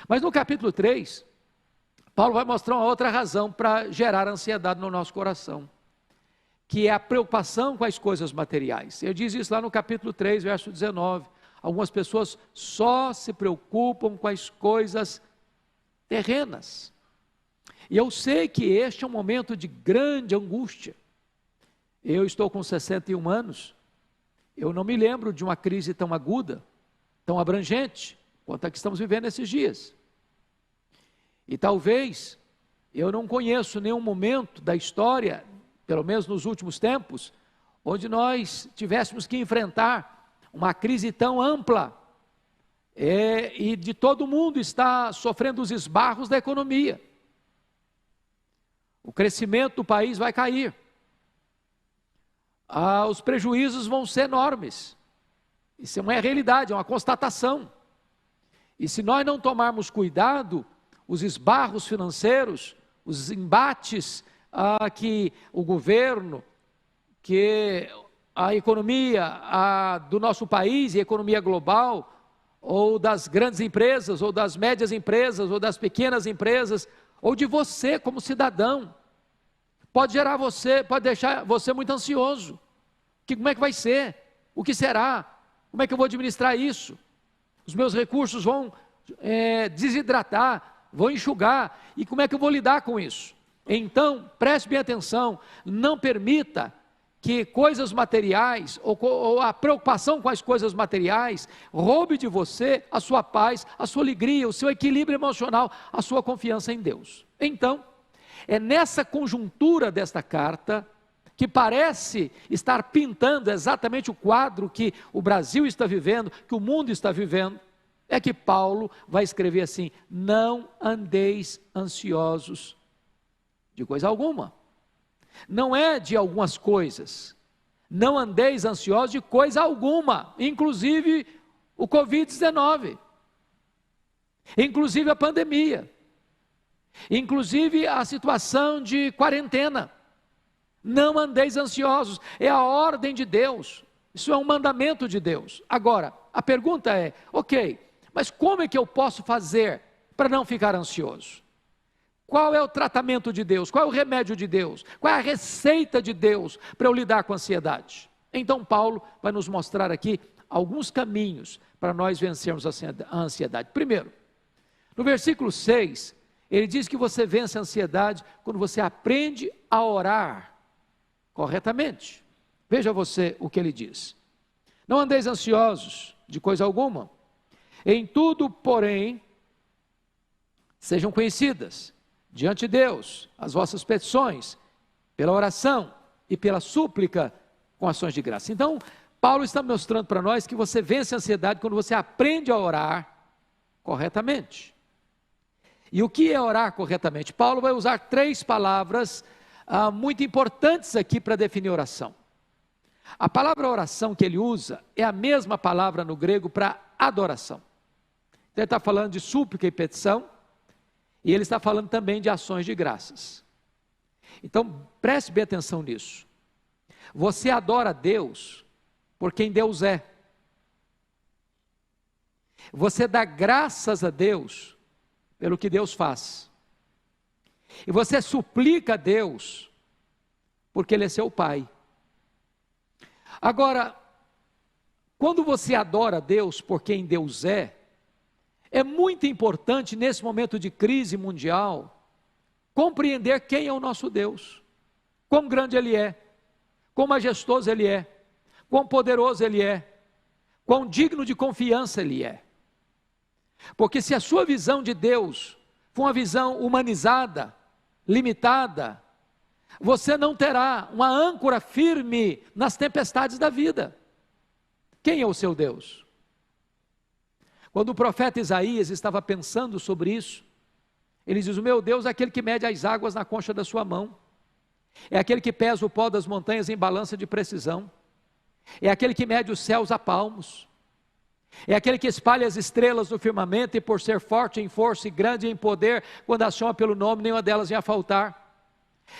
Mas no capítulo 3, Paulo vai mostrar uma outra razão para gerar ansiedade no nosso coração, que é a preocupação com as coisas materiais. Ele diz isso lá no capítulo 3, verso 19. Algumas pessoas só se preocupam com as coisas terrenas. E eu sei que este é um momento de grande angústia. Eu estou com 61 anos, eu não me lembro de uma crise tão aguda, tão abrangente, quanto a que estamos vivendo esses dias. E talvez eu não conheço nenhum momento da história, pelo menos nos últimos tempos, onde nós tivéssemos que enfrentar uma crise tão ampla, e de todo mundo está sofrendo os esbarros da economia. O crescimento do país vai cair, os prejuízos vão ser enormes. Isso é uma realidade, é uma constatação. E se nós não tomarmos cuidado, os esbarros financeiros, os embates que o governo, que a economia do nosso país e a economia global, ou das grandes empresas, ou das médias empresas, ou das pequenas empresas, ou de você como cidadão, pode deixar você muito ansioso. Como é que vai ser? O que será? Como é que eu vou administrar isso? Os meus recursos vão desidratar, vão enxugar, e como é que eu vou lidar com isso? Então, preste bem atenção, não permita que coisas materiais, ou a preocupação com as coisas materiais, roube de você a sua paz, a sua alegria, o seu equilíbrio emocional, a sua confiança em Deus. Então, é nessa conjuntura desta carta, que parece estar pintando exatamente o quadro que o Brasil está vivendo, que o mundo está vivendo, é que Paulo vai escrever assim: não andeis ansiosos de coisa alguma. Não é de algumas coisas, não andeis ansiosos de coisa alguma, inclusive o Covid-19, inclusive a pandemia, inclusive a situação de quarentena. Não andeis ansiosos, é a ordem de Deus, isso é um mandamento de Deus. Agora, a pergunta é, ok, mas como é que eu posso fazer para não ficar ansioso? Qual é o tratamento de Deus? Qual é o remédio de Deus? Qual é a receita de Deus para eu lidar com a ansiedade? Então Paulo vai nos mostrar aqui alguns caminhos para nós vencermos a ansiedade. Primeiro, no versículo 6, ele diz que você vence a ansiedade quando você aprende a orar corretamente. Veja você o que ele diz: não andeis ansiosos de coisa alguma, em tudo, porém, sejam conhecidas diante de Deus as vossas petições, pela oração e pela súplica com ações de graça. Então, Paulo está mostrando para nós que você vence a ansiedade quando você aprende a orar corretamente. E o que é orar corretamente? Paulo vai usar 3 palavras muito importantes aqui para definir oração. A palavra oração que ele usa é a mesma palavra no grego para adoração. Então ele está falando de súplica e petição, e ele está falando também de ações de graças. Então preste bem atenção nisso. Você adora a Deus por quem Deus é. Você dá graças a Deus pelo que Deus faz. E você suplica a Deus porque Ele é seu Pai. Agora, quando você adora a Deus por quem Deus é muito importante nesse momento de crise mundial, compreender quem é o nosso Deus, quão grande Ele é, quão majestoso Ele é, quão poderoso Ele é, quão digno de confiança Ele é. Porque se a sua visão de Deus for uma visão humanizada, limitada, você não terá uma âncora firme nas tempestades da vida. Quem é o seu Deus? Quando o profeta Isaías estava pensando sobre isso, ele diz: o meu Deus é aquele que mede as águas na concha da sua mão, é aquele que pesa o pó das montanhas em balança de precisão, é aquele que mede os céus a palmos, é aquele que espalha as estrelas no firmamento, e por ser forte em força e grande em poder, quando as chama pelo nome, nenhuma delas ia faltar.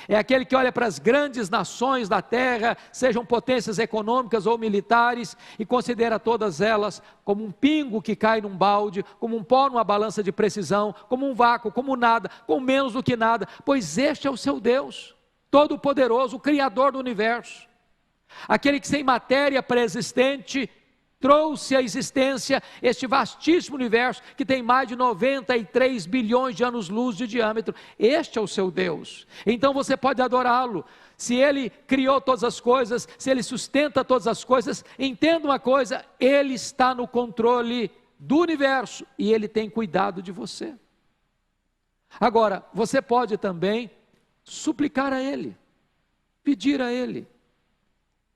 É aquele que olha para as grandes nações da terra, sejam potências econômicas ou militares, e considera todas elas como um pingo que cai num balde, como um pó numa balança de precisão, como um vácuo, como nada, com menos do que nada, pois este é o seu Deus, Todo-Poderoso, o Criador do universo, aquele que sem matéria pré-existente trouxe à existência este vastíssimo universo que tem mais de 93 bilhões de anos-luz de diâmetro. Este é o seu Deus. Então você pode adorá-lo. Se Ele criou todas as coisas, se Ele sustenta todas as coisas, entenda uma coisa: Ele está no controle do universo e Ele tem cuidado de você. Agora, você pode também suplicar a Ele, pedir a Ele.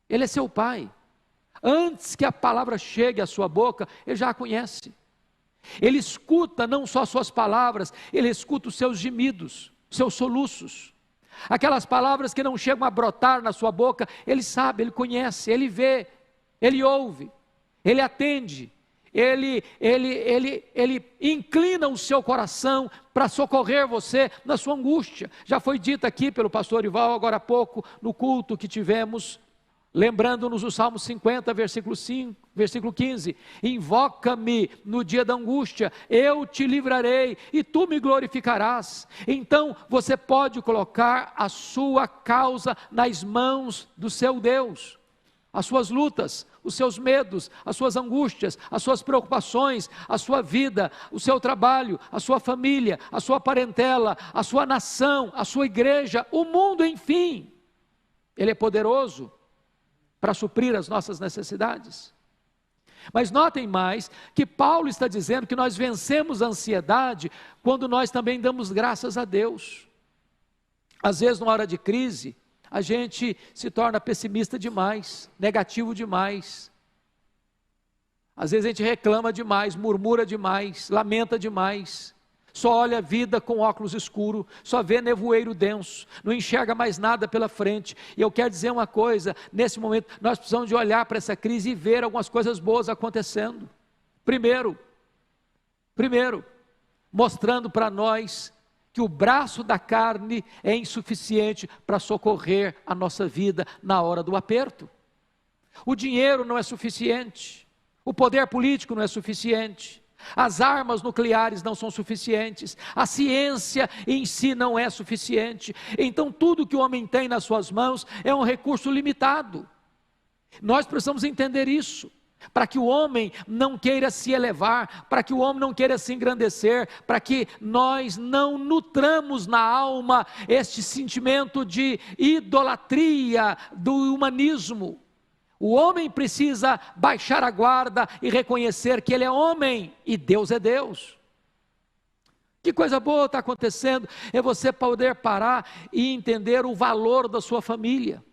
Ele é seu Pai. Antes que a palavra chegue à sua boca, Ele já a conhece. Ele escuta não só suas palavras, Ele escuta os seus gemidos, os seus soluços. Aquelas palavras que não chegam a brotar na sua boca, Ele sabe, Ele conhece, Ele vê, Ele ouve, Ele atende, Ele inclina o seu coração para socorrer você na sua angústia. Já foi dito aqui pelo pastor Ival agora há pouco, no culto que tivemos, lembrando-nos o Salmo 50, versículo 15, invoca-me no dia da angústia, eu te livrarei e tu me glorificarás. Então você pode colocar a sua causa nas mãos do seu Deus, as suas lutas, os seus medos, as suas angústias, as suas preocupações, a sua vida, o seu trabalho, a sua família, a sua parentela, a sua nação, a sua igreja, o mundo, enfim. Ele é poderoso para suprir as nossas necessidades. Mas notem mais que Paulo está dizendo que nós vencemos a ansiedade quando nós também damos graças a Deus. Às vezes, numa hora de crise, a gente se torna pessimista demais, negativo demais. Às vezes a gente reclama demais, murmura demais, lamenta demais. Só olha a vida com óculos escuros, só vê nevoeiro denso, não enxerga mais nada pela frente. E eu quero dizer uma coisa, nesse momento nós precisamos de olhar para essa crise e ver algumas coisas boas acontecendo. Primeiro, mostrando para nós que o braço da carne é insuficiente para socorrer a nossa vida na hora do aperto. O dinheiro não é suficiente, o poder político não é suficiente, as armas nucleares não são suficientes, a ciência em si não é suficiente. Então tudo que o homem tem nas suas mãos é um recurso limitado. Nós precisamos entender isso, para que o homem não queira se elevar, para que o homem não queira se engrandecer, para que nós não nutramos na alma este sentimento de idolatria do humanismo. O homem precisa baixar a guarda e reconhecer que ele é homem e Deus é Deus. Que coisa boa está acontecendo, é você poder parar e entender o valor da sua família,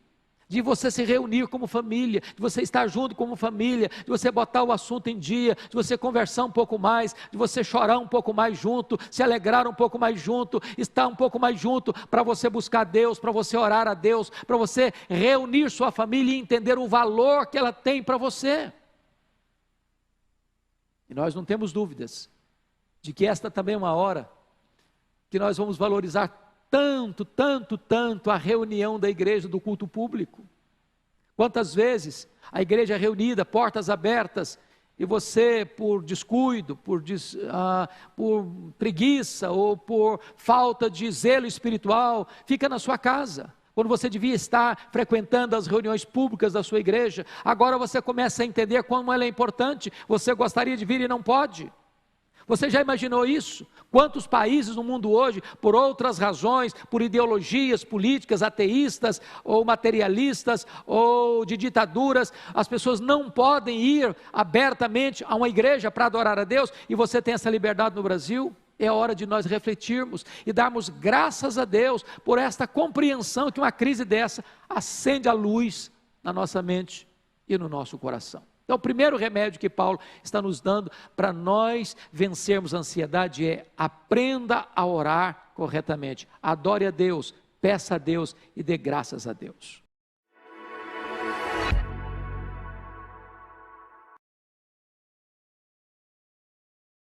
de você se reunir como família, de você estar junto como família, de você botar o assunto em dia, de você conversar um pouco mais, de você chorar um pouco mais junto, se alegrar um pouco mais junto, estar um pouco mais junto, para você buscar Deus, para você orar a Deus, para você reunir sua família e entender o valor que ela tem para você. E nós não temos dúvidas de que esta também é uma hora que nós vamos valorizar tanto a reunião da igreja, do culto público. Quantas vezes a igreja é reunida, portas abertas, e você, por descuido, por preguiça ou por falta de zelo espiritual, fica na sua casa, quando você devia estar frequentando as reuniões públicas da sua igreja. Agora você começa a entender como ela é importante, você gostaria de vir e não pode. Você já imaginou isso? Quantos países no mundo hoje, por outras razões, por ideologias políticas ateístas ou materialistas ou de ditaduras, as pessoas não podem ir abertamente a uma igreja para adorar a Deus, e você tem essa liberdade no Brasil? É hora de nós refletirmos e darmos graças a Deus por esta compreensão que uma crise dessa acende a luz na nossa mente e no nosso coração. Então, o primeiro remédio que Paulo está nos dando para nós vencermos a ansiedade é: aprenda a orar corretamente, adore a Deus, peça a Deus e dê graças a Deus.